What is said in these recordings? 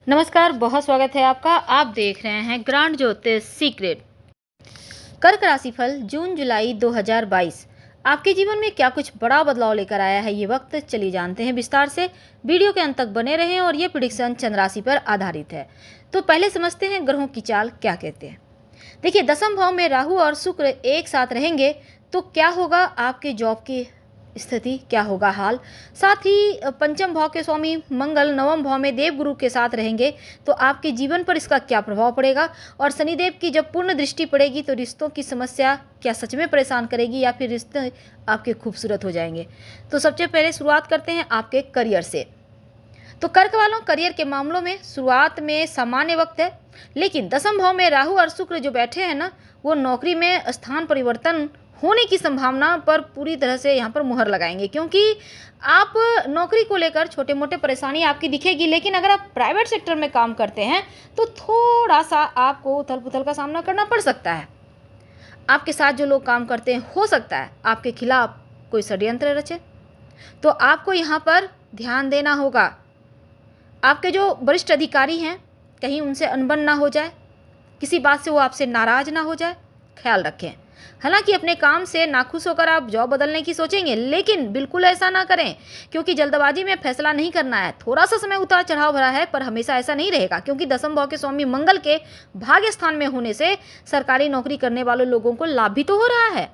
नमस्कार, बहुत स्वागत है आपका। आप देख रहे हैं ग्रांड ज्योतिष सीक्रेट। कर्क राशिफल जून जुलाई 2022 आपके जीवन में क्या कुछ बड़ा बदलाव लेकर आया है, ये वक्त चलिए जानते हैं विस्तार से। वीडियो के अंत तक बने रहें और ये प्रेडिक्शन चंद्र राशि पर आधारित है। तो पहले समझते हैं ग्रहों की चाल क्या कहते हैं। देखिए, दसम भाव में राहु और शुक्र एक साथ रहेंगे तो क्या होगा, आपके जॉब की स्थिति क्या होगा हाल। साथ ही पंचम भाव के स्वामी मंगल नवम भाव में देवगुरु के साथ रहेंगे तो आपके जीवन पर इसका क्या प्रभाव पड़ेगा। और शनिदेव की जब पूर्ण दृष्टि पड़ेगी तो रिश्तों की समस्या क्या सच में परेशान करेगी या फिर रिश्ते आपके खूबसूरत हो जाएंगे। तो सबसे पहले शुरुआत करते हैं आपके करियर से। तो कर्क वालों, करियर के मामलों में शुरुआत में सामान्य वक्त है, लेकिन दसम भाव में राहु और शुक्र जो बैठे हैं ना, वो नौकरी में स्थान परिवर्तन होने की संभावना पर पूरी तरह से यहाँ पर मुहर लगाएंगे, क्योंकि आप नौकरी को लेकर छोटे मोटे परेशानी आपकी दिखेगी, लेकिन अगर आप प्राइवेट सेक्टर में काम करते हैं तो थोड़ा सा आपको उथल पुथल का सामना करना पड़ सकता है। आपके साथ जो लोग काम करते हैं, हो सकता है आपके खिलाफ कोई षड्यंत्र रचे, तो आपको यहाँ पर ध्यान देना होगा। आपके जो वरिष्ठ अधिकारी हैं, कहीं उनसे अनबन ना हो जाए, किसी बात से वो आपसे नाराज ना हो जाए, ख्याल रखें। हालांकि अपने काम से नाखुश होकर आप जॉब बदलने की सोचेंगे, लेकिन बिल्कुल ऐसा ना करें, क्योंकि जल्दबाजी में फैसला नहीं करना है। थोड़ा सा समय उतार चढ़ाव भरा है, पर हमेशा ऐसा नहीं रहेगा, क्योंकि दसम भाव के स्वामी मंगल के भाग्य स्थान में होने से सरकारी नौकरी करने वाले लोगों को लाभ भी तो हो रहा है।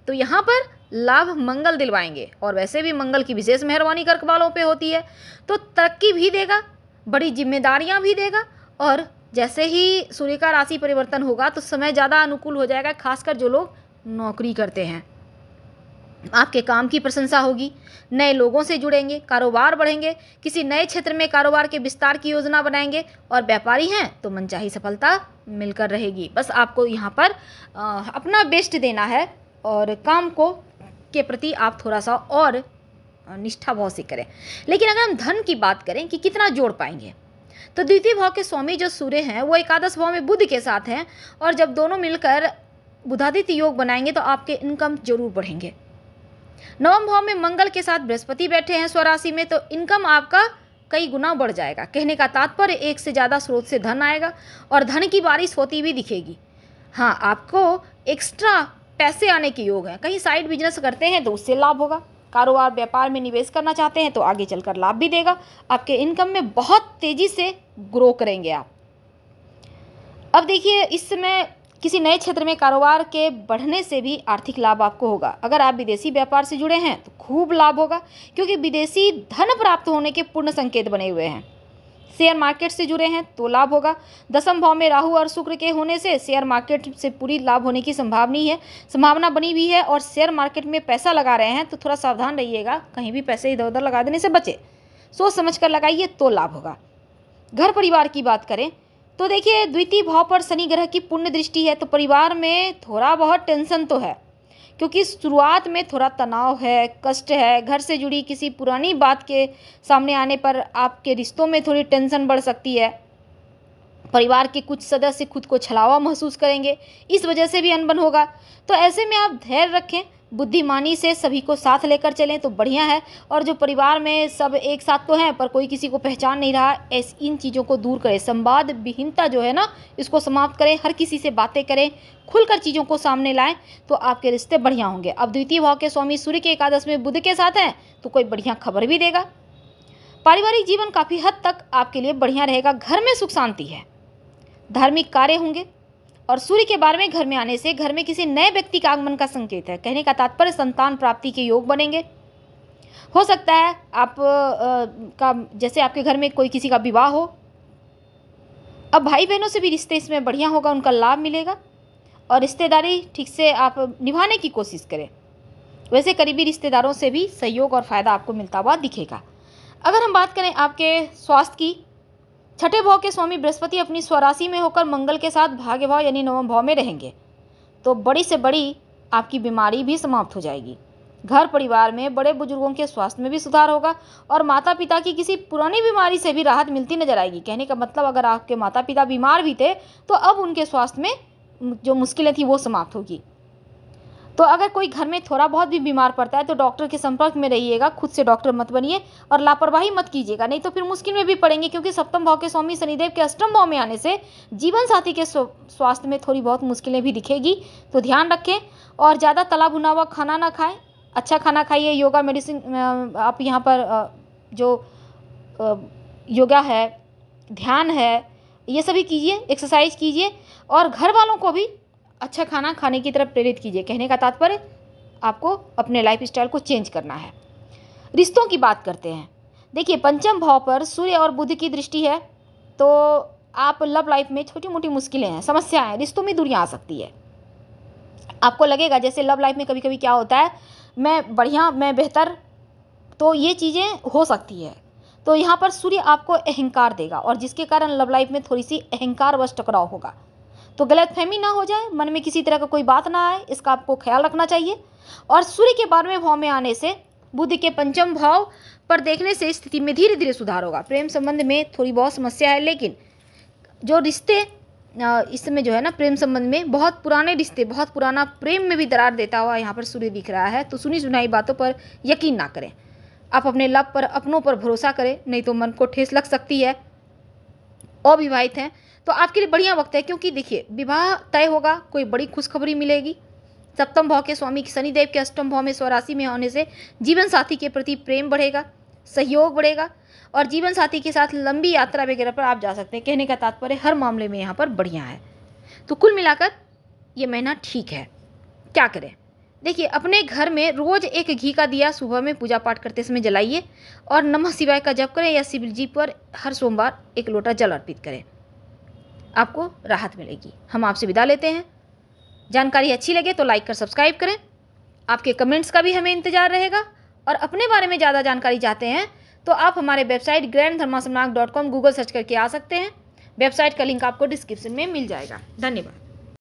तो यहाँ पर लाभ मंगल दिलवाएंगे, और वैसे भी मंगल की विशेष मेहरबानी कर्क वालों पे होती है, तो तरक्की भी देगा, बड़ी जिम्मेदारियां भी देगा। और जैसे ही सूर्य का राशि परिवर्तन होगा तो समय ज़्यादा अनुकूल हो जाएगा, खासकर जो लोग नौकरी करते हैं। आपके काम की प्रशंसा होगी, नए लोगों से जुड़ेंगे, कारोबार बढ़ेंगे, किसी नए क्षेत्र में कारोबार के विस्तार की योजना बनाएंगे, और व्यापारी हैं तो मनचाही सफलता मिलकर रहेगी। बस आपको यहाँ पर अपना बेस्ट देना है, और काम को के प्रति आप थोड़ा सा और निष्ठा भाव से करें। लेकिन अगर हम धन की बात करें कि कितना जोड़ पाएंगे, तो द्वितीय भाव के स्वामी जो सूर्य हैं वो एकादश भाव में बुध के साथ हैं, और जब दोनों मिलकर बुधादित्य योग बनाएंगे तो आपके इनकम जरूर बढ़ेंगे। नवम भाव में मंगल के साथ बृहस्पति बैठे हैं स्वराशि में, तो इनकम आपका कई गुना बढ़ जाएगा। कहने का तात्पर्य एक से ज़्यादा स्रोत से धन आएगा और धन की बारिश होती भी दिखेगी। हाँ, आपको एक्स्ट्रा पैसे आने के योग हैं। कहीं साइड बिजनेस करते हैं तो उससे लाभ होगा, कारोबार व्यापार में निवेश करना चाहते हैं तो आगे चलकर लाभ भी देगा। आपके इनकम में बहुत तेजी से ग्रो करेंगे आप। अब देखिए, इस समय किसी नए क्षेत्र में कारोबार के बढ़ने से भी आर्थिक लाभ आपको होगा। अगर आप विदेशी व्यापार से जुड़े हैं तो खूब लाभ होगा, क्योंकि विदेशी धन प्राप्त होने के पूर्ण संकेत बने हुए हैं। शेयर मार्केट से जुड़े हैं तो लाभ होगा। दसम भाव में राहु और शुक्र के होने से शेयर मार्केट से पूरी लाभ होने की संभावना बनी हुई है। और शेयर मार्केट में पैसा लगा रहे हैं तो थोड़ा सावधान रहिएगा, कहीं भी पैसे इधर उधर लगा देने से बचे, सोच समझ कर लगाइए तो लाभ होगा। घर परिवार की बात करें तो देखिए, द्वितीय भाव पर शनि ग्रह की पुण्य दृष्टि है, तो परिवार में थोड़ा बहुत टेंशन तो है, क्योंकि शुरुआत में थोड़ा तनाव है, कष्ट है। घर से जुड़ी किसी पुरानी बात के सामने आने पर आपके रिश्तों में थोड़ी टेंशन बढ़ सकती है। परिवार के कुछ सदस्य खुद को छलावा महसूस करेंगे, इस वजह से भी अनबन होगा। तो ऐसे में आप धैर्य रखें, बुद्धिमानी से सभी को साथ लेकर चलें तो बढ़िया है। और जो परिवार में सब एक साथ तो हैं पर कोई किसी को पहचान नहीं रहा, इन चीज़ों को दूर करें। संवाद विहीनता जो है ना, इसको समाप्त करें, हर किसी से बातें करें, खुलकर चीज़ों को सामने लाएं तो आपके रिश्ते बढ़िया होंगे। अब द्वितीय भाव के स्वामी सूर्य के एकादश में बुध के साथ हैं तो कोई बढ़िया खबर भी देगा। पारिवारिक जीवन काफ़ी हद तक आपके लिए बढ़िया रहेगा। घर में सुख शांति है, धार्मिक कार्य होंगे, और सूर्य के 12वें घर में आने से घर में किसी नए व्यक्ति का आगमन का संकेत है। कहने का तात्पर्य संतान प्राप्ति के योग बनेंगे। हो सकता है आप का जैसे आपके घर में कोई किसी का विवाह हो। अब भाई बहनों से भी रिश्ते इसमें बढ़िया होगा, उनका लाभ मिलेगा, और रिश्तेदारी ठीक से आप निभाने की कोशिश करें। वैसे करीबी रिश्तेदारों से भी सहयोग और फायदा आपको मिलता हुआ दिखेगा। अगर हम बात करें आपके स्वास्थ्य की, छठे भाव के स्वामी बृहस्पति अपनी स्वराशि में होकर मंगल के साथ भाग्य भाव यानी नवम भाव में रहेंगे, तो बड़ी से बड़ी आपकी बीमारी भी समाप्त हो जाएगी। घर परिवार में बड़े बुजुर्गों के स्वास्थ्य में भी सुधार होगा, और माता पिता की किसी पुरानी बीमारी से भी राहत मिलती नजर आएगी। कहने का मतलब, अगर आपके माता पिता बीमार भी थे तो अब उनके स्वास्थ्य में जो मुश्किलें थी वो समाप्त होगी। तो अगर कोई घर में थोड़ा बहुत भी बीमार पड़ता है तो डॉक्टर के संपर्क में रहिएगा, खुद से डॉक्टर मत बनिए और लापरवाही मत कीजिएगा, नहीं तो फिर मुश्किल में भी पड़ेंगे, क्योंकि सप्तम भाव के स्वामी शनिदेव के अष्टम भाव में आने से जीवन साथी के स्वास्थ्य में थोड़ी बहुत मुश्किलें भी दिखेगी। तो ध्यान रखें और ज़्यादा तला भुना हुआ खाना ना खाएं, अच्छा खाना खाइए। योगा मेडिसिन आप यहाँ पर जो योगा है, ध्यान है, ये सभी कीजिए, एक्सरसाइज कीजिए और घर वालों को भी अच्छा खाना खाने की तरफ प्रेरित कीजिए। कहने का तात्पर्य आपको अपने लाइफस्टाइल को चेंज करना है। रिश्तों की बात करते हैं। देखिए, पंचम भाव पर सूर्य और बुध की दृष्टि है, तो आप लव लाइफ में छोटी मोटी मुश्किलें हैं, समस्याएं हैं, रिश्तों में दूरियां आ सकती है। आपको लगेगा जैसे लव लाइफ में कभी कभी क्या होता है, मैं बढ़िया, मैं बेहतर, तो ये चीज़ें हो सकती है। तो यहाँ पर सूर्य आपको अहंकार देगा और जिसके कारण लव लाइफ में थोड़ी सी अहंकार वश टकराव होगा। तो गलतफहमी ना हो जाए, मन में किसी तरह का कोई बात ना आए, इसका आपको ख्याल रखना चाहिए। और सूर्य के 12वें भाव में आने से बुध के पंचम भाव पर देखने से स्थिति में धीरे धीरे सुधार होगा। प्रेम संबंध में थोड़ी बहुत समस्या है, लेकिन जो रिश्ते इस समय जो है ना, प्रेम संबंध में बहुत पुराने रिश्ते, बहुत पुराना प्रेम में भी दरार देता हुआ यहाँ पर सूर्य दिख रहा है। तो सुनी सुनाई बातों पर यकीन ना करें, आप अपने लव पर, अपनों पर भरोसा करें, नहीं तो मन को ठेस लग सकती है। अविवाहित हैं तो आपके लिए बढ़िया वक्त है, क्योंकि देखिए विवाह तय होगा, कोई बड़ी खुशखबरी मिलेगी। सप्तम भाव के स्वामी शनिदेव के अष्टम भाव में स्वराशि में होने से जीवन साथी के प्रति प्रेम बढ़ेगा, सहयोग बढ़ेगा और जीवन साथी के साथ लंबी यात्रा वगैरह पर आप जा सकते हैं। कहने का तात्पर्य हर मामले में यहाँ पर बढ़िया है। तो कुल मिलाकर ये महीना ठीक है। क्या करें? देखिए, अपने घर में रोज एक घी का दिया सुबह में पूजा पाठ करते समय जलाइए और नमः शिवाय का जप करें या शिव जी पर हर सोमवार एक लोटा जल अर्पित करें, आपको राहत मिलेगी। हम आपसे विदा लेते हैं। जानकारी अच्छी लगे तो लाइक कर सब्सक्राइब करें। आपके कमेंट्स का भी हमें इंतजार रहेगा और अपने बारे में ज़्यादा जानकारी चाहते हैं तो आप हमारे वेबसाइट granddharmasomnath.com गूगल सर्च करके आ सकते हैं। वेबसाइट का लिंक आपको डिस्क्रिप्शन में मिल जाएगा। धन्यवाद।